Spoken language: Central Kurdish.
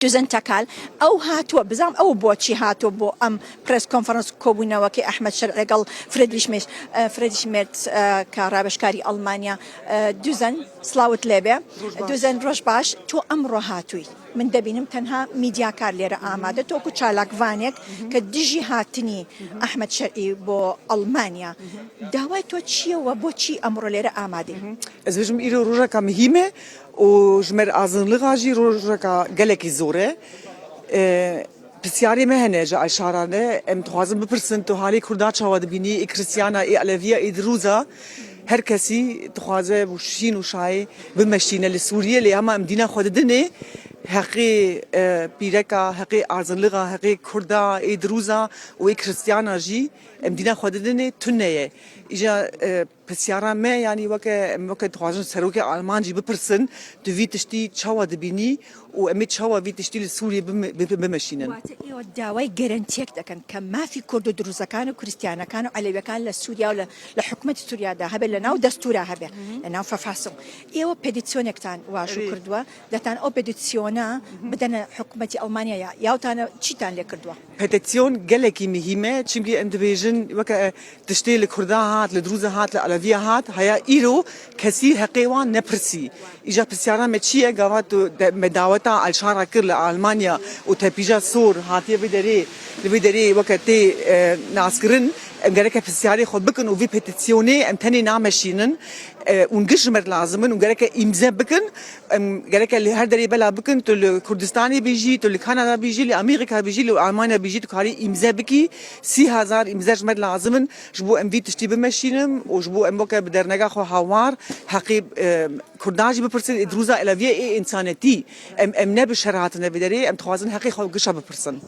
جوزن تاكال او هاتو بزام او بوتشي هاتو بو بريس كونفرنس كوبونا وكي احمد شرعي قال فريدريش شميرت كرابشكاري المانيا دوزن سلاوت ليبيا دوزن روش باش تو امرو هاتوي من دبينم تنها ميديا كارلير آماده تو كتشالاك فانيك كدجي هاتني احمد شرعي بو المانيا داوای تو چیه و بو چی امرو لير آماده از بجم ایرو روژا کا مهمه و جمر آزنلغا جی روژا کا گلکی زوره بسیاری مهنه جا اشارانه ام توازن بپرسن تو حالی کردا چاواد بینی ای کریستیانا ای علویه ای دروزا هر کسی تخوازه وشین و شای بمشینه لسوریه لی اما ام دینا خود دنه حقی بیرکا حقی آزنلغا حقی کردا ای دروزا و ای کریستیانا جی ام دینا خود دنه تنه ایجا بسیارا ما يعني وك تواجن سروك ألمان جي ببرسن تفي تشتي تشوا دبيني وأمي تشوا في تشتي لسوريا بمشينا. واتي والدواء جرانتيك ده كان ما في كرد دروزة كانوا كريستيانا كانوا على كان لسوريا ولا لحكومة سوريا ده هبل لنا ودستورها هبل لنا ففاسم. إيوه بديتسيونك تان واشو كردوا ده تان أو بديتسيونا بدنا حكومة ألمانيا يا وتانا شيء تان لكردوا. بديتسيون جلكي مهمة تشمكي اندبيجن وك تشتي لكرداهات لدروزهات لألفياهات هيا إيرو كثير حقيقة نبرسي إجا بسيارة متشية قوات مداوتا على شارع كرل ألمانيا وتبيجا صور هاتي بدري وقتي ناسكرن مجرك بسيارة خد بكن وفي بيتيسيوني تاني نعمشينن ونقشمر لازمن وجرك إمزة بكن جرك اللي هردري بلا بكن تل كردستاني بيجي تل كندا بيجي لأمريكا بيجي لألمانيا بيجي تكاري إمزة بكي 3000 إمزة جمر لازمن جبو في تشتي بمشينم وجبو بوك بدرنجا خو هوار حقيب كرداجي ببرسن دروزا إلى في إنسانتي نبي شرعتنا بدري توازن حقيقة خو قشة ببرسن